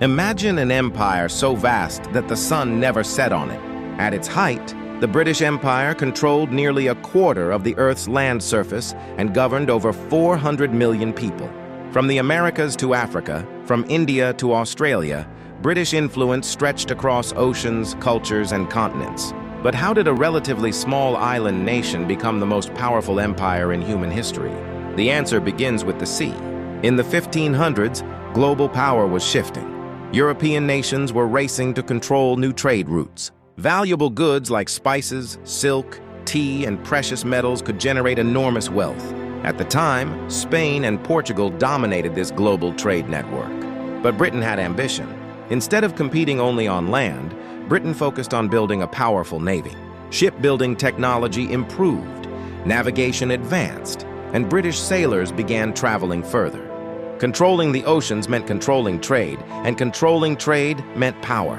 Imagine an empire so vast that the sun never set on it. At its height, the British Empire controlled nearly a quarter of the Earth's land surface and governed over 400 million people. From the Americas to Africa, from India to Australia, British influence stretched across oceans, cultures, and continents. But how did a relatively small island nation become the most powerful empire in human history? The answer begins with the sea. In the 1500s, global power was shifting. European nations were racing to control new trade routes. Valuable goods like spices, silk, tea, and precious metals could generate enormous wealth. At the time, Spain and Portugal dominated this global trade network. But Britain had ambition. Instead of competing only on land, Britain focused on building a powerful navy. Shipbuilding technology improved, navigation advanced, and British sailors began traveling further. Controlling the oceans meant controlling trade, and controlling trade meant power.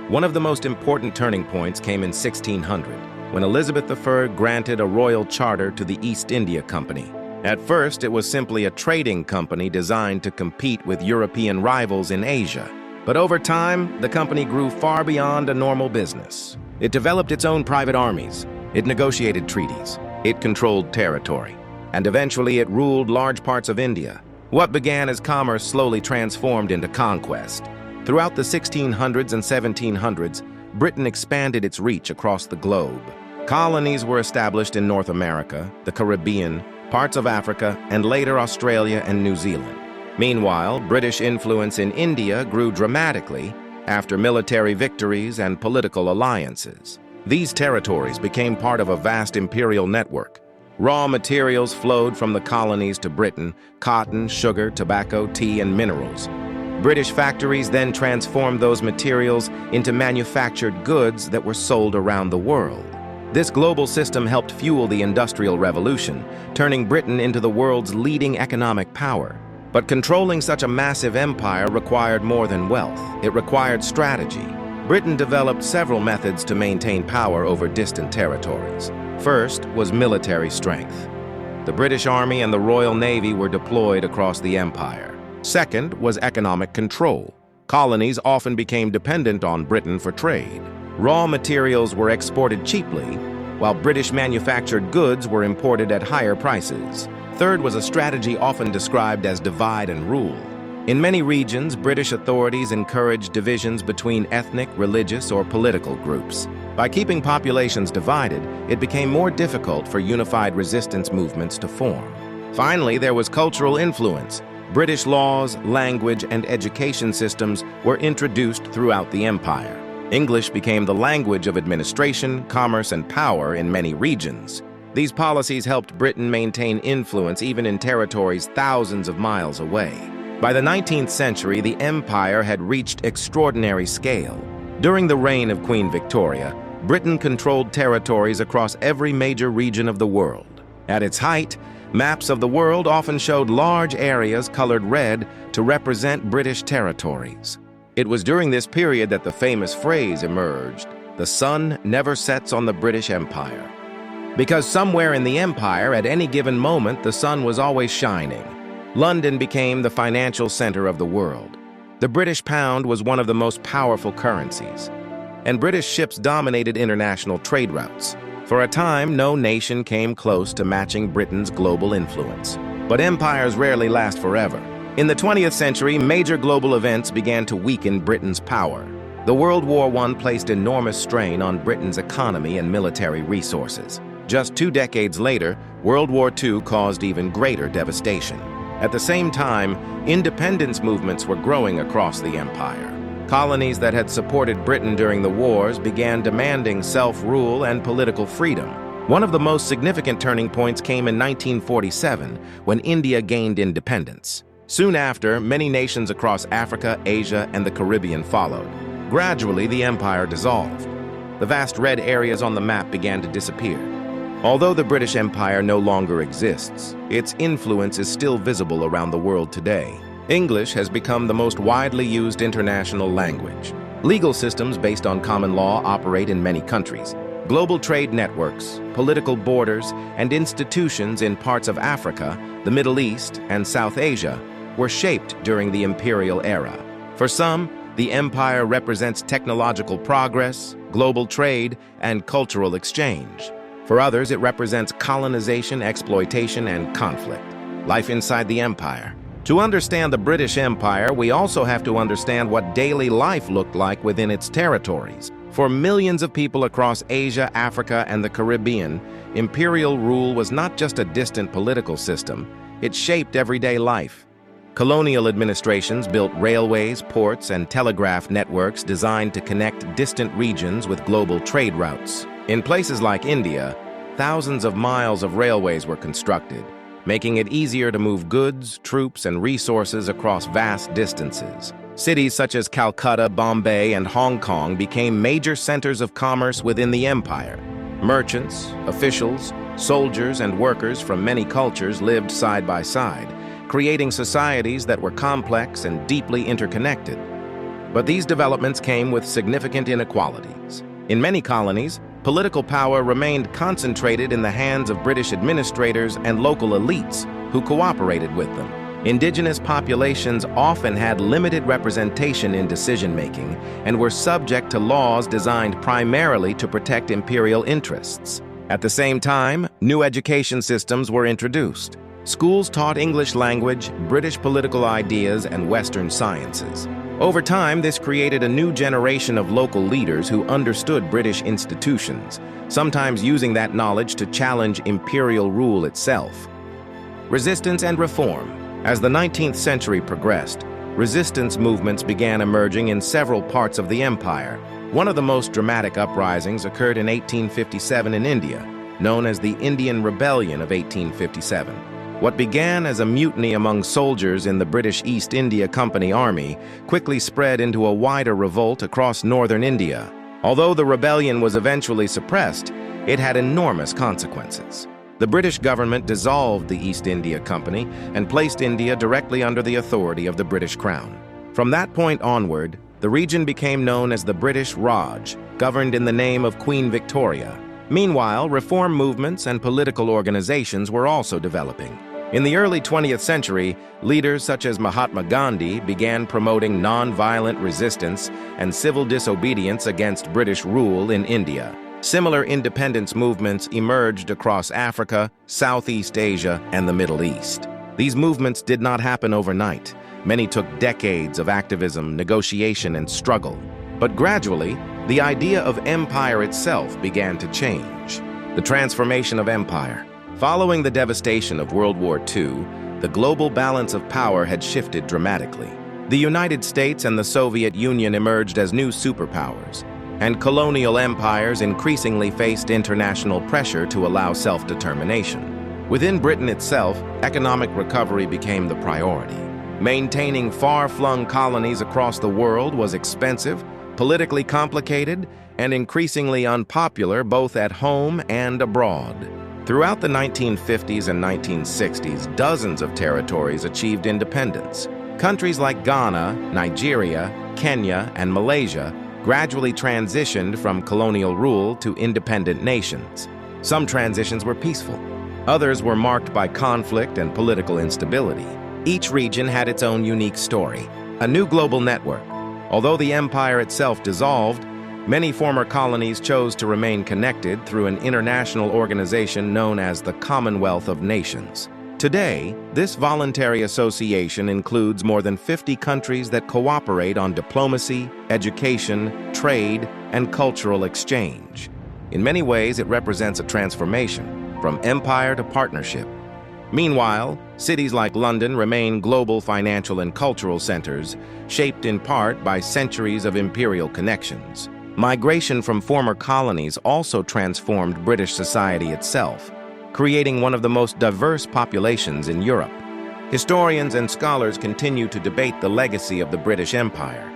One of the most important turning points came in 1600, when Elizabeth I granted a royal charter to the East India Company. At first, it was simply a trading company designed to compete with European rivals in Asia. But over time, the company grew far beyond a normal business. It developed its own private armies, it negotiated treaties, it controlled territory, and eventually it ruled large parts of India. What began as commerce slowly transformed into conquest. Throughout the 1600s and 1700s, Britain expanded its reach across the globe. Colonies were established in North America, the Caribbean, parts of Africa, and later Australia and New Zealand. Meanwhile, British influence in India grew dramatically after military victories and political alliances. These territories became part of a vast imperial network. Raw materials flowed from the colonies to Britain: cotton, sugar, tobacco, tea, and minerals. British factories then transformed those materials into manufactured goods that were sold around the world. This global system helped fuel the Industrial Revolution, turning Britain into the world's leading economic power. But controlling such a massive empire required more than wealth. It required strategy. Britain developed several methods to maintain power over distant territories. First was military strength. The British Army and the Royal Navy were deployed across the empire. Second was economic control. Colonies often became dependent on Britain for trade. Raw materials were exported cheaply, while British manufactured goods were imported at higher prices. Third was a strategy often described as divide and rule. In many regions, British authorities encouraged divisions between ethnic, religious, or political groups. By keeping populations divided, it became more difficult for unified resistance movements to form. Finally, there was cultural influence. British laws, language, and education systems were introduced throughout the empire. English became the language of administration, commerce, and power in many regions. These policies helped Britain maintain influence even in territories thousands of miles away. By the 19th century, the empire had reached extraordinary scale. During the reign of Queen Victoria, Britain controlled territories across every major region of the world. At its height, maps of the world often showed large areas colored red to represent British territories. It was during this period that the famous phrase emerged, "The sun never sets on the British Empire." Because somewhere in the empire, at any given moment, the sun was always shining. London became the financial center of the world. The British pound was one of the most powerful currencies, and British ships dominated international trade routes. For a time, no nation came close to matching Britain's global influence. But empires rarely last forever. In the 20th century, major global events began to weaken Britain's power. The World War I placed enormous strain on Britain's economy and military resources. Just 2 decades later, World War II caused even greater devastation. At the same time, independence movements were growing across the empire. Colonies that had supported Britain during the wars began demanding self-rule and political freedom. One of the most significant turning points came in 1947, when India gained independence. Soon after, many nations across Africa, Asia, and the Caribbean followed. Gradually, the empire dissolved. The vast red areas on the map began to disappear. Although the British Empire no longer exists, its influence is still visible around the world today. English has become the most widely used international language. Legal systems based on common law operate in many countries. Global trade networks, political borders, and institutions in parts of Africa, the Middle East, and South Asia were shaped during the imperial era. For some, the empire represents technological progress, global trade, and cultural exchange. For others, it represents colonization, exploitation, and conflict. Life inside the empire. To understand the British Empire, we also have to understand what daily life looked like within its territories. For millions of people across Asia, Africa, and the Caribbean, imperial rule was not just a distant political system, it shaped everyday life. Colonial administrations built railways, ports, and telegraph networks designed to connect distant regions with global trade routes. In places like India, thousands of miles of railways were constructed, making it easier to move goods, troops, and resources across vast distances. Cities such as Calcutta, Bombay, and Hong Kong became major centers of commerce within the empire. Merchants, officials, soldiers, and workers from many cultures lived side by side, creating societies that were complex and deeply interconnected. But these developments came with significant inequalities. In many colonies, political power remained concentrated in the hands of British administrators and local elites who cooperated with them. Indigenous populations often had limited representation in decision-making and were subject to laws designed primarily to protect imperial interests. At the same time, new education systems were introduced. Schools taught English language, British political ideas, and Western sciences. Over time, this created a new generation of local leaders who understood British institutions, sometimes using that knowledge to challenge imperial rule itself. Resistance and reform. As the 19th century progressed, resistance movements began emerging in several parts of the empire. One of the most dramatic uprisings occurred in 1857 in India, known as the Indian Rebellion of 1857. What began as a mutiny among soldiers in the British East India Company Army quickly spread into a wider revolt across northern India. Although the rebellion was eventually suppressed, it had enormous consequences. The British government dissolved the East India Company and placed India directly under the authority of the British Crown. From that point onward, the region became known as the British Raj, governed in the name of Queen Victoria. Meanwhile, reform movements and political organizations were also developing. In the early 20th century, leaders such as Mahatma Gandhi began promoting non-violent resistance and civil disobedience against British rule in India. Similar independence movements emerged across Africa, Southeast Asia, and the Middle East. These movements did not happen overnight. Many took decades of activism, negotiation, and struggle. But gradually, the idea of empire itself began to change. The transformation of empire. Following the devastation of World War II, the global balance of power had shifted dramatically. The United States and the Soviet Union emerged as new superpowers, and colonial empires increasingly faced international pressure to allow self-determination. Within Britain itself, economic recovery became the priority. Maintaining far-flung colonies across the world was expensive, politically complicated, and increasingly unpopular both at home and abroad. Throughout the 1950s and 1960s, dozens of territories achieved independence. Countries like Ghana, Nigeria, Kenya, and Malaysia gradually transitioned from colonial rule to independent nations. Some transitions were peaceful. Others were marked by conflict and political instability. Each region had its own unique story. A new global network. Although the empire itself dissolved, many former colonies chose to remain connected through an international organization known as the Commonwealth of Nations. Today, this voluntary association includes more than 50 countries that cooperate on diplomacy, education, trade, and cultural exchange. In many ways, it represents a transformation from empire to partnership. Meanwhile, cities like London remain global financial and cultural centers, shaped in part by centuries of imperial connections. Migration from former colonies also transformed British society itself, creating one of the most diverse populations in Europe. Historians and scholars continue to debate the legacy of the British Empire.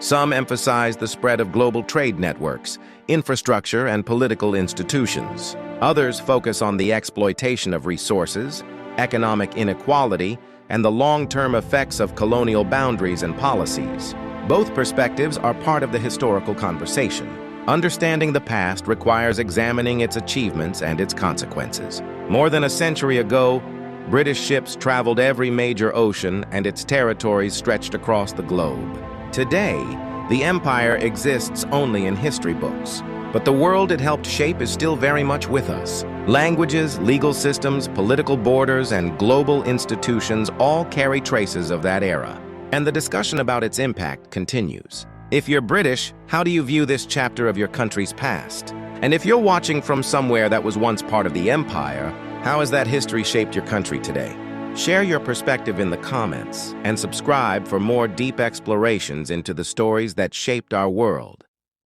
Some emphasize the spread of global trade networks, infrastructure, and political institutions. Others focus on the exploitation of resources, economic inequality, and the long-term effects of colonial boundaries and policies. Both perspectives are part of the historical conversation. Understanding the past requires examining its achievements and its consequences. More than a century ago, British ships traveled every major ocean and its territories stretched across the globe. Today, the empire exists only in history books, but the world it helped shape is still very much with us. Languages, legal systems, political borders, and global institutions all carry traces of that era, and the discussion about its impact continues. If you're British, how do you view this chapter of your country's past? And if you're watching from somewhere that was once part of the empire, how has that history shaped your country today? Share your perspective in the comments and subscribe for more deep explorations into the stories that shaped our world.